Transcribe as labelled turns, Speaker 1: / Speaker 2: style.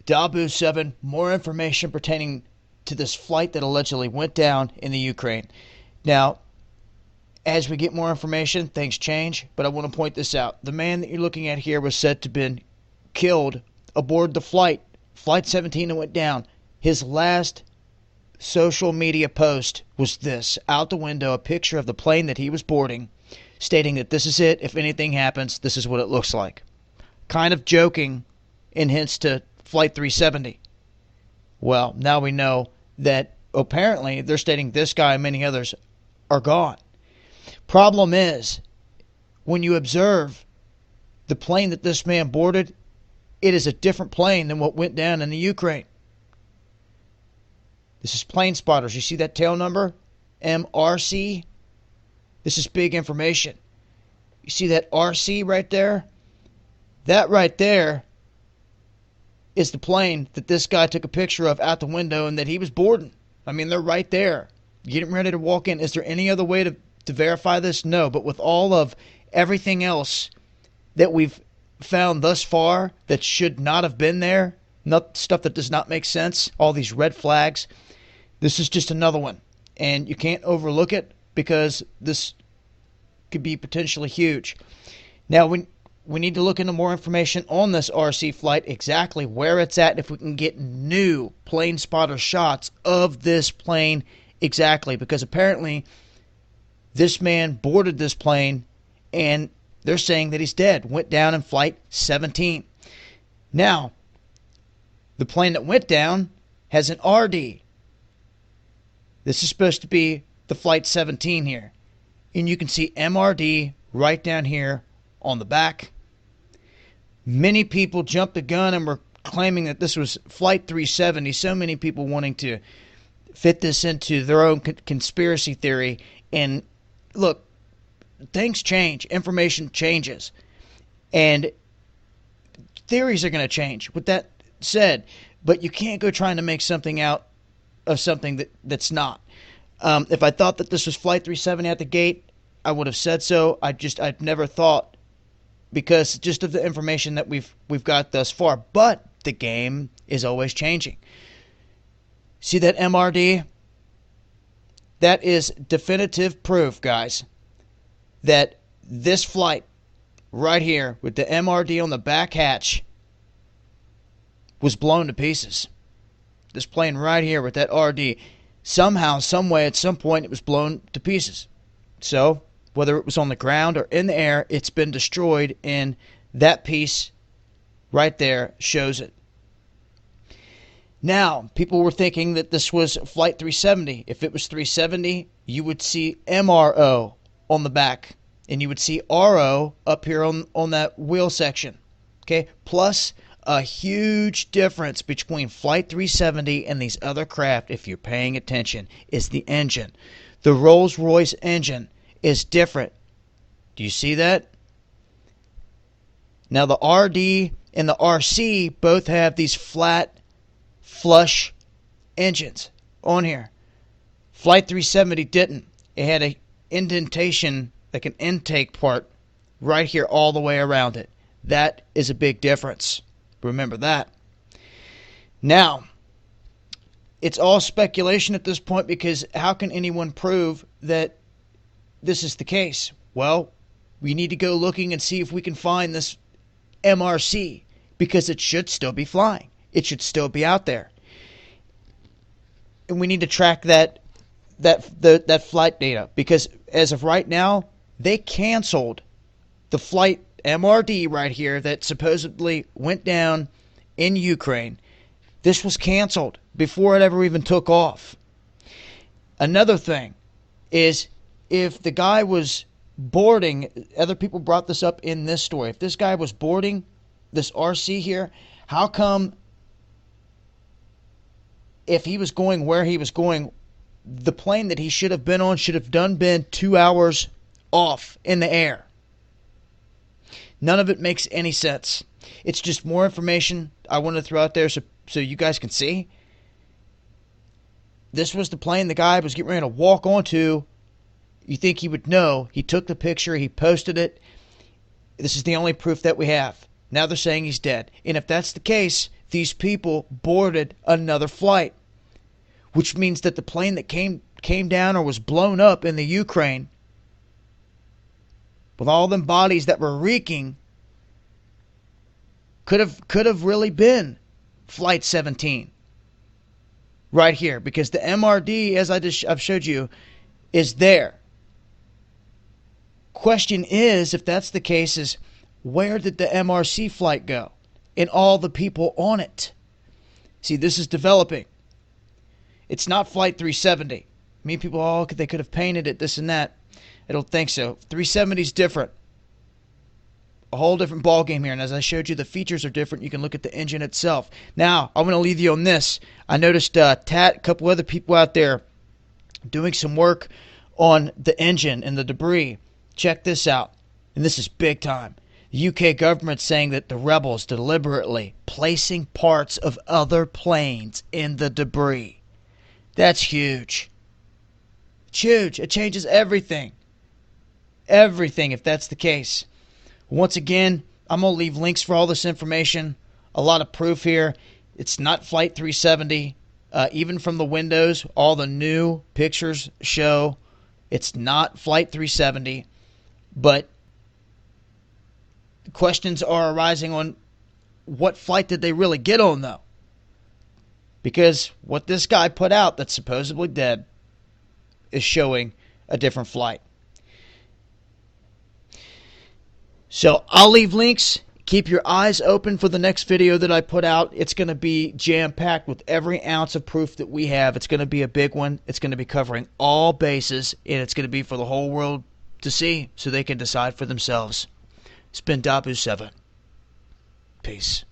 Speaker 1: Dabu 7, more information pertaining to this flight that allegedly went down in the Ukraine. Now, as we get more information, things change, but I want to point this out. The man that you're looking at here was said to have been killed aboard the Flight 17 that went down. His last social media post was this, out the window, a picture of the plane that he was boarding, stating that this is it, if anything happens, this is what it looks like. Kind of joking in hints to Flight 370. Well, now we know that apparently they're stating this guy and many others are gone. Problem is, when you observe the plane that this man boarded, it is a different plane than what went down in the Ukraine. This is Plane Spotters. You see that tail number? MRC? This is big information. You see that RC right there? That right there is the plane that this guy took a picture of out the window and that he was boarding. I mean, they're right there. Getting ready to walk in. Is there any other way to verify this? No, but with all of everything else that we've found thus far that should not have been there, stuff that does not make sense, all these red flags, this is just another one. And you can't overlook it because this could be potentially huge. Now, we need to look into more information on this RC flight, exactly where it's at, and if we can get new plane spotter shots of this plane exactly, because apparently this man boarded this plane and they're saying that he's dead. Went down in Flight 17. Now, the plane that went down has an RD. This is supposed to be the Flight 17 here. And you can see MRD right down here on the back. Many people jumped the gun and were claiming that this was Flight 370. So many people wanting to fit this into their own conspiracy theory. And look, things change. Information changes. And theories are going to change. With that said, but you can't go trying to make something out of something that's not. If I thought that this was Flight 370 at the gate, I would have said so. I've never thought, because just of the information that we've got thus far. But the game is always changing. See that MRD? That is definitive proof, guys, that this flight right here with the MRD on the back hatch was blown to pieces. This plane right here with that RD, somehow, some way, at some point, it was blown to pieces. So, whether it was on the ground or in the air, it's been destroyed, and that piece right there shows it. Now, people were thinking that this was Flight 370. If it was 370, you would see MRO on the back, and you would see RO up here on that wheel section. Okay, plus a huge difference between Flight 370 and these other craft, if you're paying attention, is the engine. The Rolls-Royce engine is different. Do you see that? Now the RD and the RC both have these flat, flush engines on here. Flight 370 didn't. It had an indentation, like an intake part, right here all the way around it. That is a big difference. Remember that. Now, it's all speculation at this point, because how can anyone prove that this is the case? Well, we need to go looking and see if we can find this MRC, because it should still be flying. It should still be out there. And we need to track that flight data, because as of right now, they canceled the flight MRD right here that supposedly went down in Ukraine. This was canceled before it ever even took off. Another thing is, if the guy was boarding, other people brought this up in this story, if this guy was boarding this RC here, how come, if he was going where he was going, the plane that he should have been on should have been 2 hours off in the air? None of it makes any sense. It's just more information I want to throw out there so you guys can see. This was the plane the guy was getting ready to walk onto. You think he would know. He took the picture. He posted it. This is the only proof that we have. Now they're saying he's dead. And if that's the case, these people boarded another flight, which means that the plane that came down or was blown up in the Ukraine with all them bodies that were reeking could have really been Flight 17 right here, because the MRD, as I've showed you, is there. Question is, if that's the case, is where did the MRC flight go and all the people on it? See, this is developing. It's not Flight 370. Many people, oh, they could have painted it, this and that. I don't think so. 370 is different. A whole different ballgame here. And as I showed you, the features are different. You can look at the engine itself. Now, I'm going to leave you on this. I noticed a couple other people out there doing some work on the engine and the debris. Check this out. And this is big time. The UK government saying that the rebels deliberately placing parts of other planes in the debris. That's huge. It's huge. It changes everything. Everything, if that's the case. Once again, I'm going to leave links for all this information. A lot of proof here. It's not Flight 370. Even from the windows, all the new pictures show it's not Flight 370. But questions are arising on what flight did they really get on, though? Because what this guy put out that's supposedly dead is showing a different flight. So I'll leave links. Keep your eyes open for the next video that I put out. It's going to be jam-packed with every ounce of proof that we have. It's going to be a big one. It's going to be covering all bases, and it's going to be for the whole world to see so they can decide for themselves. It's been Dabu7. Peace.